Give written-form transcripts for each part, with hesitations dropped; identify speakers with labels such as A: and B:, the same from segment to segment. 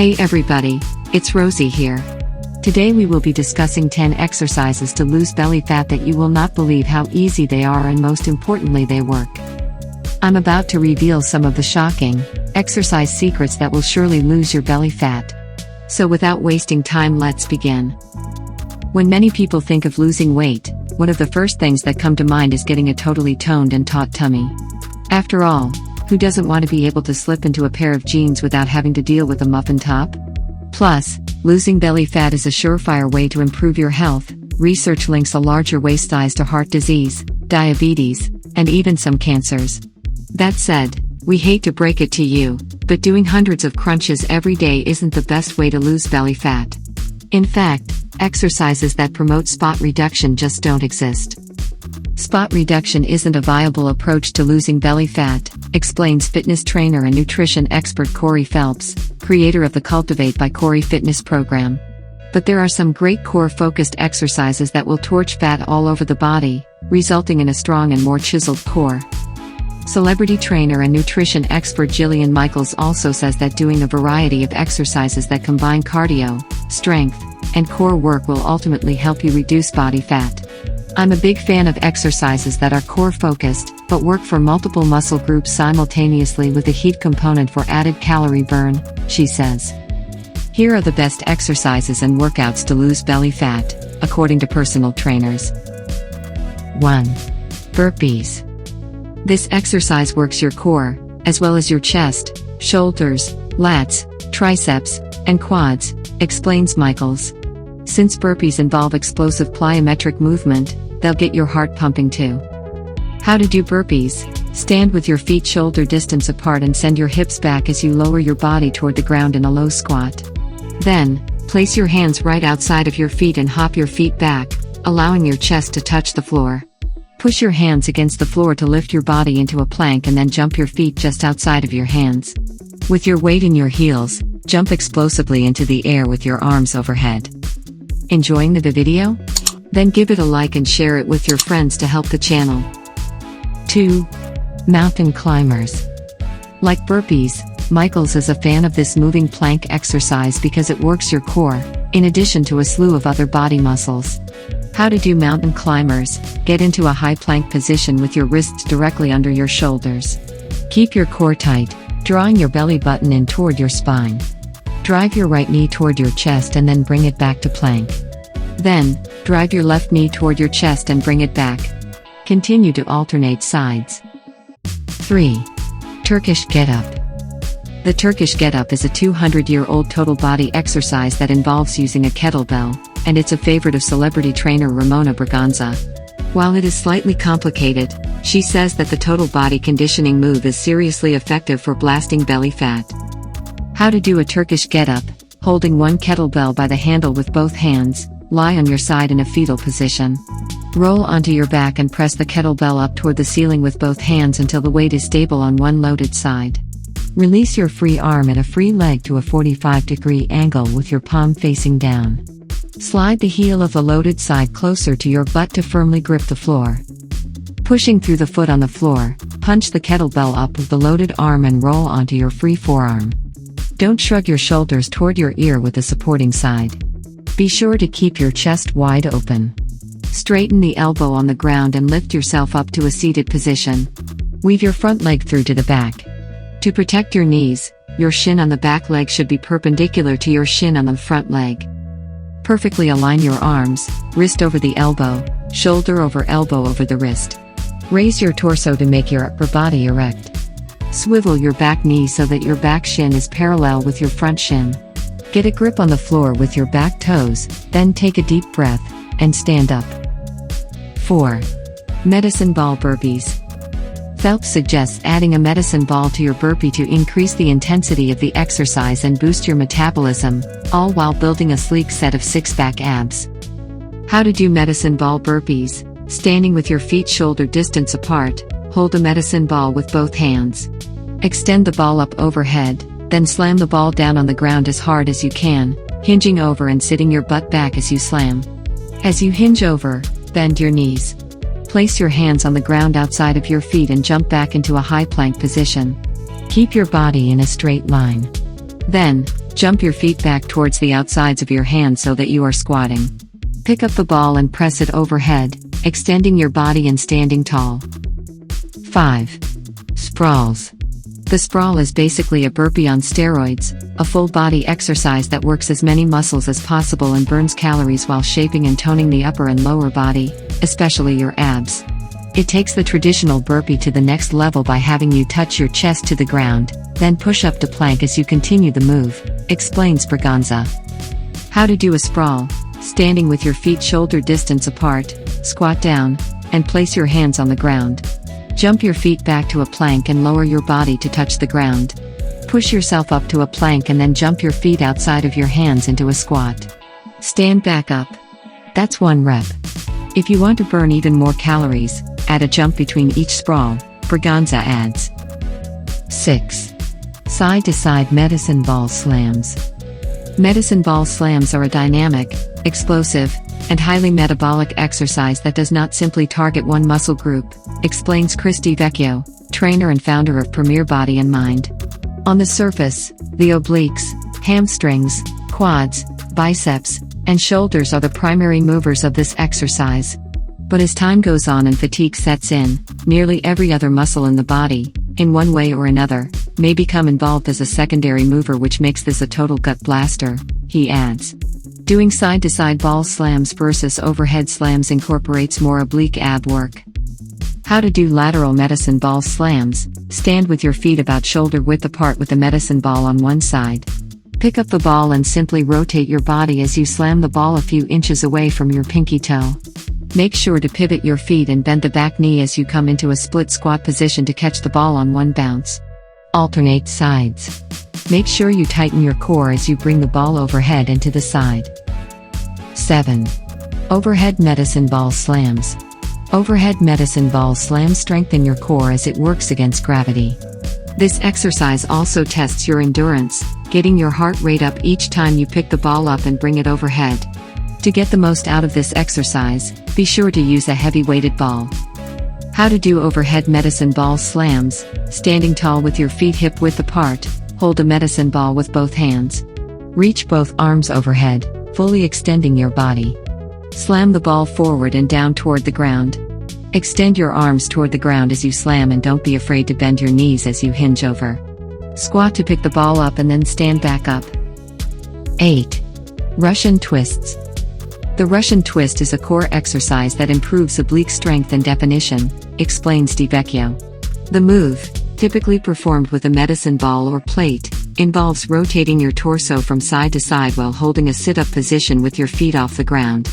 A: Hey everybody, it's Rosie here. Today we will be discussing 10 exercises to lose belly fat that you will not believe how easy they are, and most importantly they work. I'm about to reveal some of the shocking exercise secrets that will surely lose your belly fat. So without wasting time, let's begin. When many people think of losing weight, one of the first things that come to mind is getting a totally toned and taut tummy. After all, who doesn't want to be able to slip into a pair of jeans without having to deal with a muffin top? Plus, losing belly fat is a surefire way to improve your health. Research links a larger waist size to heart disease, diabetes, and even some cancers. That said, we hate to break it to you, but doing hundreds of crunches every day isn't the best way to lose belly fat. In fact, exercises that promote spot reduction just don't exist. Spot reduction isn't a viable approach to losing belly fat, explains fitness trainer and nutrition expert Corey Phelps, creator of the Cultivate by Corey fitness program. But there are some great core-focused exercises that will torch fat all over the body, resulting in a strong and more chiseled core. Celebrity trainer and nutrition expert Jillian Michaels also says that doing a variety of exercises that combine cardio, strength, and core work will ultimately help you reduce body fat. I'm a big fan of exercises that are core-focused, but work for multiple muscle groups simultaneously with a HIIT component for added calorie burn, she says. Here are the best exercises and workouts to lose belly fat, according to personal trainers. 1. Burpees. This exercise works your core, as well as your chest, shoulders, lats, triceps, and quads, explains Michaels. Since burpees involve explosive plyometric movement, they'll get your heart pumping too. How to do burpees: stand with your feet shoulder distance apart and send your hips back as you lower your body toward the ground in a low squat. Then, place your hands right outside of your feet and hop your feet back, allowing your chest to touch the floor. Push your hands against the floor to lift your body into a plank and then jump your feet just outside of your hands. With your weight in your heels, jump explosively into the air with your arms overhead. Enjoying the video? Then give it a like and share it with your friends to help the channel. 2. Mountain climbers. Like burpees, Michaels is a fan of this moving plank exercise because it works your core, in addition to a slew of other body muscles. How to do mountain climbers: get into a high plank position with your wrists directly under your shoulders. Keep your core tight, drawing your belly button in toward your spine. Drive your right knee toward your chest and then bring it back to plank. Then, drive your left knee toward your chest and bring it back. Continue to alternate sides. 3. Turkish get-up. The Turkish get-up is a 200-year-old total body exercise that involves using a kettlebell, and it's a favorite of celebrity trainer Ramona Braganza. While it is slightly complicated, she says that the total body conditioning move is seriously effective for blasting belly fat. How to do a Turkish get-up: holding one kettlebell by the handle with both hands, lie on your side in a fetal position. Roll onto your back and press the kettlebell up toward the ceiling with both hands until the weight is stable on one loaded side. Release your free arm and a free leg to a 45-degree angle with your palm facing down. Slide the heel of the loaded side closer to your butt to firmly grip the floor. Pushing through the foot on the floor, punch the kettlebell up with the loaded arm and roll onto your free forearm. Don't shrug your shoulders toward your ear with the supporting side. Be sure to keep your chest wide open. Straighten the elbow on the ground and lift yourself up to a seated position. Weave your front leg through to the back. To protect your knees, your shin on the back leg should be perpendicular to your shin on the front leg. Perfectly align your arms, wrist over the elbow, shoulder over elbow over the wrist. Raise your torso to make your upper body erect. Swivel your back knee so that your back shin is parallel with your front shin. Get a grip on the floor with your back toes, then take a deep breath, and stand up. 4. Medicine ball burpees. Phelps suggests adding a medicine ball to your burpee to increase the intensity of the exercise and boost your metabolism, all while building a sleek set of six-pack abs. How to do medicine ball burpees: standing with your feet shoulder distance apart, hold a medicine ball with both hands. Extend the ball up overhead, then slam the ball down on the ground as hard as you can, hinging over and sitting your butt back as you slam. As you hinge over, bend your knees. Place your hands on the ground outside of your feet and jump back into a high plank position. Keep your body in a straight line. Then, Jump your feet back towards the outsides of your hands so that you are squatting. Pick up the ball and press it overhead, extending your body and standing tall. 5. Sprawls. The sprawl is basically a burpee on steroids, a full-body exercise that works as many muscles as possible and burns calories while shaping and toning the upper and lower body, especially your abs. It takes the traditional burpee to the next level by having you touch your chest to the ground, then push up to plank as you continue the move, explains Braganza. How to do a sprawl: standing with your feet shoulder distance apart, squat down, and place your hands on the ground. Jump your feet back to a plank and lower your body to touch the ground. Push yourself up to a plank and then jump your feet outside of your hands into a squat. Stand back up. That's 1 rep. If you want to burn even more calories, add a jump between each sprawl, Braganza adds. 6. Side-to-side medicine ball slams. Medicine ball slams are a dynamic, explosive, and highly metabolic exercise that does not simply target one muscle group, explains Christy Vecchio, trainer and founder of Premier Body and Mind. On the surface, the obliques, hamstrings, quads, biceps, and shoulders are the primary movers of this exercise. But as time goes on and fatigue sets in, nearly every other muscle in the body, in one way or another, may become involved as a secondary mover, which makes this a total gut blaster, he adds. Doing side-to-side ball slams versus overhead slams incorporates more oblique ab work. How to do lateral medicine ball slams: stand with your feet about shoulder width apart with the medicine ball on one side. Pick up the ball and simply rotate your body as you slam the ball a few inches away from your pinky toe. Make sure to pivot your feet and bend the back knee as you come into a split squat position to catch the ball on one bounce. Alternate sides. Make sure you tighten your core as you bring the ball overhead and to the side. 7. Overhead medicine ball slams. Overhead medicine ball slams strengthen your core as it works against gravity. This exercise also tests your endurance, getting your heart rate up each time you pick the ball up and bring it overhead. To get the most out of this exercise, be sure to use a heavy-weighted ball. How to do overhead medicine ball slams: standing tall with your feet hip-width apart, hold a medicine ball with both hands. Reach both arms overhead, fully extending your body. Slam the ball forward and down toward the ground. Extend your arms toward the ground as you slam and don't be afraid to bend your knees as you hinge over. Squat to pick the ball up and then stand back up. 8. Russian twists. The Russian twist is a core exercise that improves oblique strength and definition, explains Di Vecchio. The move, typically performed with a medicine ball or plate, involves rotating your torso from side to side while holding a sit-up position with your feet off the ground.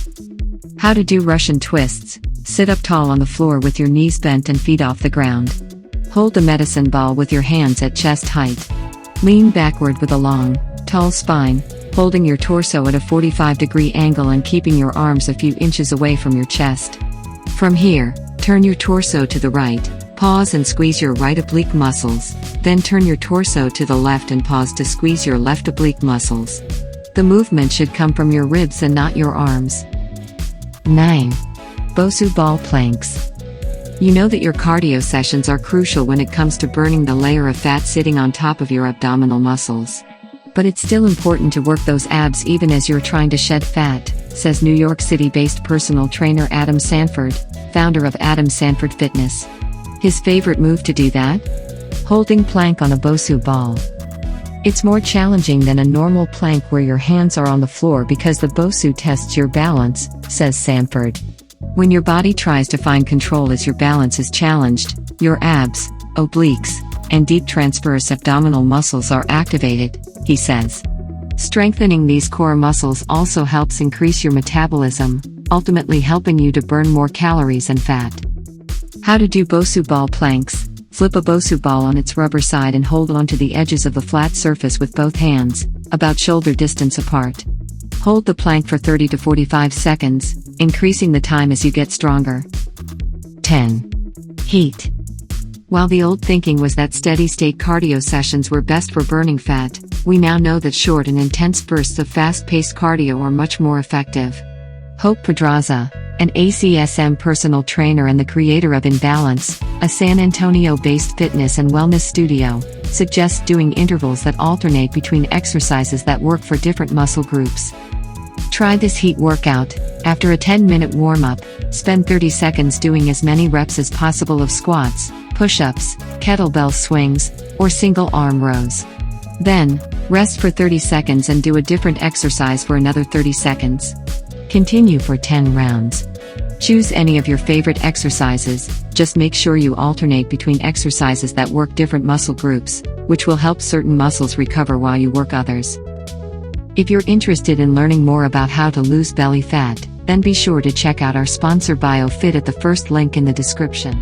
A: How to do Russian twists: sit up tall on the floor with your knees bent and feet off the ground. Hold the medicine ball with your hands at chest height. Lean backward with a long, tall spine, holding your torso at a 45-degree angle and keeping your arms a few inches away from your chest. From here, turn your torso to the right, pause and squeeze your right oblique muscles, then turn your torso to the left and pause to squeeze your left oblique muscles. The movement should come from your ribs and not your arms. 9. Bosu ball planks. You know that your cardio sessions are crucial when it comes to burning the layer of fat sitting on top of your abdominal muscles. But it's still important to work those abs even as you're trying to shed fat, says New York City-based personal trainer Adam Sanford, founder of Adam Sanford Fitness. His favorite move to do that? Holding plank on a Bosu ball. It's more challenging than a normal plank where your hands are on the floor because the Bosu tests your balance, says Sanford. When your body tries to find control as your balance is challenged, your abs, obliques, and deep transverse abdominal muscles are activated, he says. Strengthening these core muscles also helps increase your metabolism, ultimately helping you to burn more calories and fat. How to do Bosu ball planks: flip a Bosu ball on its rubber side and hold onto the edges of the flat surface with both hands, about shoulder distance apart. Hold the plank for 30 to 45 seconds, increasing the time as you get stronger. 10. HIIT. While the old thinking was that steady-state cardio sessions were best for burning fat, we now know that short and intense bursts of fast-paced cardio are much more effective. Hope Pedraza, an ACSM personal trainer and the creator of Imbalance, a San Antonio-based fitness and wellness studio, suggests doing intervals that alternate between exercises that work for different muscle groups. Try this HIIT workout. After a 10-minute warm-up, spend 30 seconds doing as many reps as possible of squats, push-ups, kettlebell swings, or single arm rows. Then, rest for 30 seconds and do a different exercise for another 30 seconds. Continue for 10 rounds. Choose any of your favorite exercises, just make sure you alternate between exercises that work different muscle groups, which will help certain muscles recover while you work others. If you're interested in learning more about how to lose belly fat, then be sure to check out our sponsor BioFit at the first link in the description.